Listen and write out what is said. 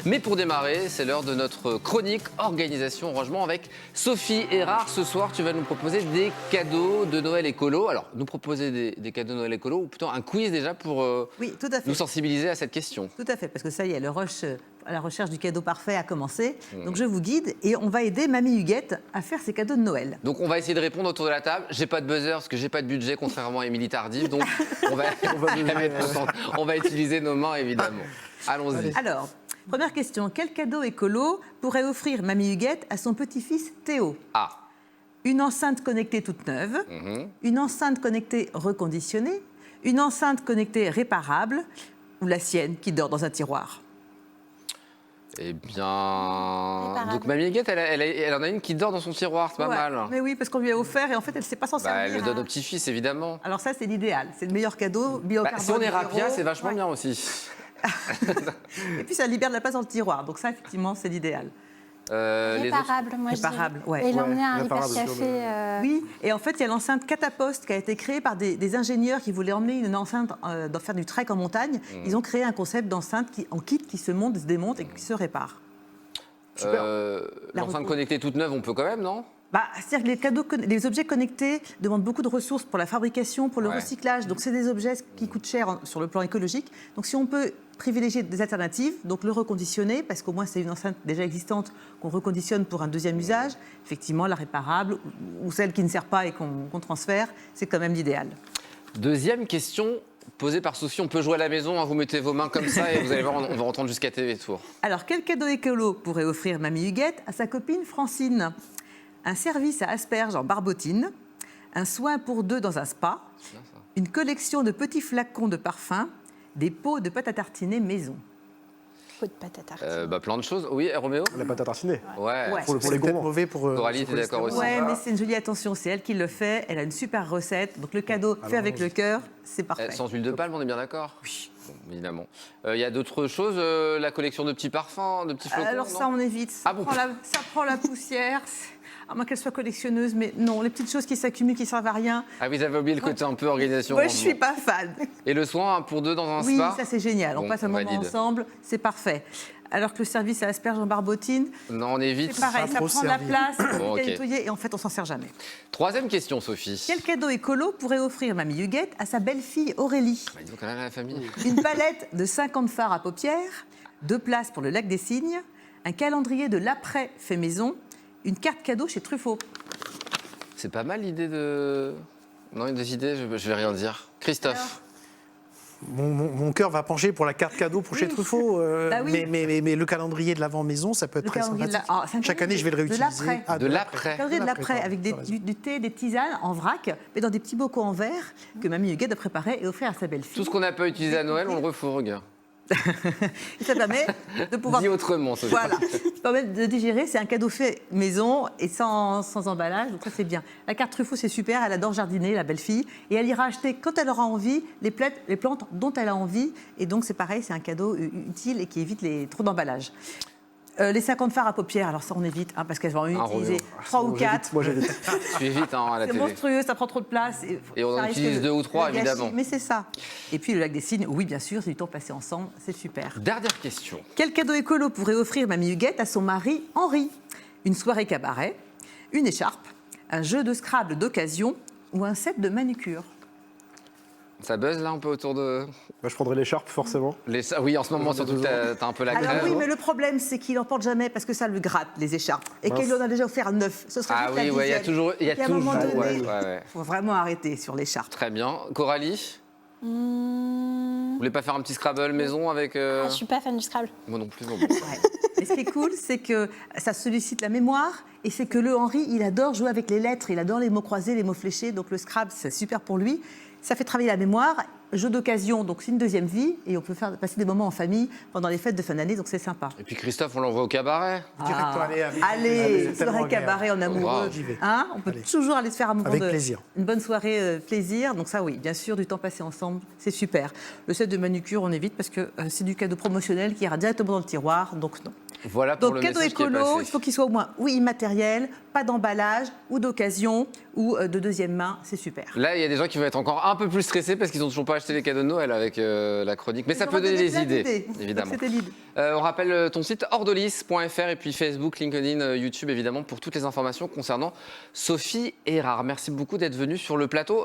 Mais pour démarrer, c'est l'heure de notre chronique organisation rangement avec Sophie Erard. Ce soir, tu vas nous proposer des cadeaux de Noël écolo. Alors, nous proposer des cadeaux de Noël écolo ou plutôt un quiz déjà pour Oui, tout à fait. nous sensibiliser à cette question. Tout à fait, parce que ça y est, le rush à la recherche du cadeau parfait a commencé. Donc je vous guide et on va aider Mamie Huguette à faire ses cadeaux de Noël. Donc on va essayer de répondre autour de la table. J'ai pas de buzzer parce que j'ai pas de budget, contrairement à Émilie Tardif. Donc on va utiliser nos mains évidemment. Allons-y. Alors, première question, quel cadeau écolo pourrait offrir Mamie Huguette à son petit-fils Théo? Ah. Une enceinte connectée toute neuve, une enceinte connectée reconditionnée, une enceinte connectée réparable ou la sienne qui dort dans un tiroir? Eh bien, donc Mamie Huguette, elle en a une qui dort dans son tiroir, c'est pas mal. Mais oui, parce qu'on lui a offert et en fait, elle ne sait pas s'en servir. Elle le donne au petit-fils, évidemment. Alors ça, c'est l'idéal. C'est le meilleur cadeau. Si on est rapia, c'est vachement bien aussi. Et puis, ça libère de la place dans le tiroir. Donc ça, effectivement, c'est l'idéal. Réparable, moi Réparable, je ouais. dirais. Et l'emmener à un réparable, hypercafé. Oui, et en fait, il y a l'enceinte Catapost qui a été créée par des ingénieurs qui voulaient emmener une enceinte, faire du trek en montagne. Ils ont créé un concept d'enceinte en kit qui se monte, se démonte et qui se répare. L'enceinte connectée toute neuve, on peut quand même, non? C'est-à-dire que les objets connectés demandent beaucoup de ressources pour la fabrication, pour le recyclage. Donc, c'est des objets qui coûtent cher sur le plan écologique. Donc, si on peut privilégier des alternatives, donc le reconditionner, parce qu'au moins, c'est une enceinte déjà existante qu'on reconditionne pour un deuxième usage. Effectivement, la réparable ou celle qui ne sert pas et qu'on transfère, c'est quand même l'idéal. Deuxième question posée par Sophie. On peut jouer à la maison, hein, vous mettez vos mains comme ça et vous allez voir, on va entendre jusqu'à TV Tour. Alors, quel cadeau écolo pourrait offrir Mamie Huguette à sa copine Francine? Un service à asperges en barbotine, un soin pour deux dans un spa, une collection de petits flacons de parfum, des pots de pâte à tartiner maison. Pot de pâte à tartiner. Plein de choses. Oui, Roméo? La pâte à tartiner. Ouais. Pour les C'est peut-être gourmands. mauvais pour. Coralie, t'es d'accord aussi? Ouais, mais c'est une jolie attention, c'est elle qui le fait, elle a une super recette, donc le cadeau fait avec le cœur, c'est parfait. Sans huile de palme, on est bien d'accord? Oui. Bon, évidemment. Il y a d'autres choses, la collection de petits parfums, de petits flocons? Alors ça, on évite, ça prend la poussière, à moins qu'elle soit collectionneuse, mais non, les petites choses qui s'accumulent, qui ne servent à rien. Ah, vous avez oublié le côté un peu organisation. Moi, je ne suis pas fan. Et le soin un pour deux dans un Oui, spa? ça c'est génial, on passe un moment ensemble, c'est parfait. Alors que le service à asperges en barbotine, Non, on évite. c'est pareil, ça trop prend de la servi. place, Bon, c'est ok. nettoyé, et en fait, on s'en sert jamais. Troisième question, Sophie. Quel cadeau écolo pourrait offrir Mamie Huguette à sa belle-fille Aurélie? Bah, dis donc, quand même à la famille. Une palette de 50 fards à paupières, 2 places pour le lac des Cygnes, un calendrier de l'après fait maison, une carte cadeau chez Truffaut. C'est pas mal l'idée de... Non, une des idées, je vais rien dire. Christophe. Mon cœur va pencher pour la carte cadeau pour chez Truffaut. Bah oui. Mais le calendrier de l'avant maison, ça peut être Le très calendrier de sympathique. la- ah, c'est un Chaque année, je vais le calendrier de réutiliser. l'après. De l'après. Calendrier de l'après, pardon, avec t'as raison. du thé, des tisanes en vrac, mais dans des petits bocaux en verre que Mamie Huguette a préparé et offert à sa belle-fille. Tout ce qu'on n'a pas utilisé à Noël, on le refourgue. Et ça permet de pouvoir... Dis autrement, Sophie. Voilà, ça permet de digérer, c'est un cadeau fait maison et sans emballage, donc ça c'est bien. La carte Truffaut c'est super, elle adore jardiner, la belle-fille, et elle ira acheter quand elle aura envie les plantes dont elle a envie, et donc c'est pareil, c'est un cadeau utile et qui évite trop d'emballage. Les 50 fards à paupières, alors ça on évite, parce qu'elles vont en utiliser 3 ou 4. Moi, j'évite. Tu évites hein, à la C'est télé. monstrueux, ça prend trop de place. Et on ça en risque utilise 2 ou 3, le gâchis, évidemment. Mais c'est ça. Et puis le lac des Cygnes, oui bien sûr, c'est du temps passé ensemble, c'est super. Dernière question. Quel cadeau écolo pourrait offrir Mamie Huguette à son mari Henri? Une soirée cabaret, une écharpe, un jeu de Scrabble d'occasion ou un set de manucure? Ça buzz là un peu autour de... Bah, je prendrais l'écharpe, forcément. Oui, en ce moment, surtout que t'as un peu la Alors crève. oui, mais le problème c'est qu'il n'en porte jamais parce que ça le gratte, les écharpes. Et qu'il en a déjà offert 9. Ce serait Ah juste la oui, ouais, il y a dizaine. toujours... Et à un moment donné, ouais. faut vraiment arrêter sur l'écharpe. Très bien. Coralie, vous voulez pas faire un petit Scrabble maison avec... Je suis pas fan du Scrabble. Moi non plus, non. Ouais. Et ce qui est cool, c'est que ça sollicite la mémoire et c'est que le Henri, il adore jouer avec les lettres, il adore les mots croisés, les mots fléchés, donc le Scrabble, c'est super pour lui. Ça fait travailler la mémoire, jeu d'occasion, donc c'est une deuxième vie et on peut passer des moments en famille pendant les fêtes de fin d'année, donc c'est sympa. Et puis Christophe, on l'envoie au cabaret. Directement, Allez, c'est tellement soirée cabaret en amoureux. Wow. J'y vais. Hein, on peut Allez. toujours aller se faire un moment Avec plaisir. une bonne soirée plaisir. Donc ça, oui, bien sûr, du temps passé ensemble, c'est super. Le set de manucure, on évite parce que c'est du cadeau promotionnel qui ira directement dans le tiroir, donc non. Voilà pour Donc, le cadeau message qui est écolo, passé. il faut qu'il soit au moins immatériel, pas d'emballage, ou d'occasion, ou de deuxième main, c'est super. Là, il y a des gens qui vont être encore un peu plus stressés parce qu'ils n'ont toujours pas acheté les cadeaux de Noël avec la chronique. Mais ça peut donner des idées, évidemment. C'était l'idée. On rappelle ton site ordolis.fr et puis Facebook, LinkedIn, YouTube, évidemment, pour toutes les informations concernant Sophie Errard. Merci beaucoup d'être venue sur le plateau.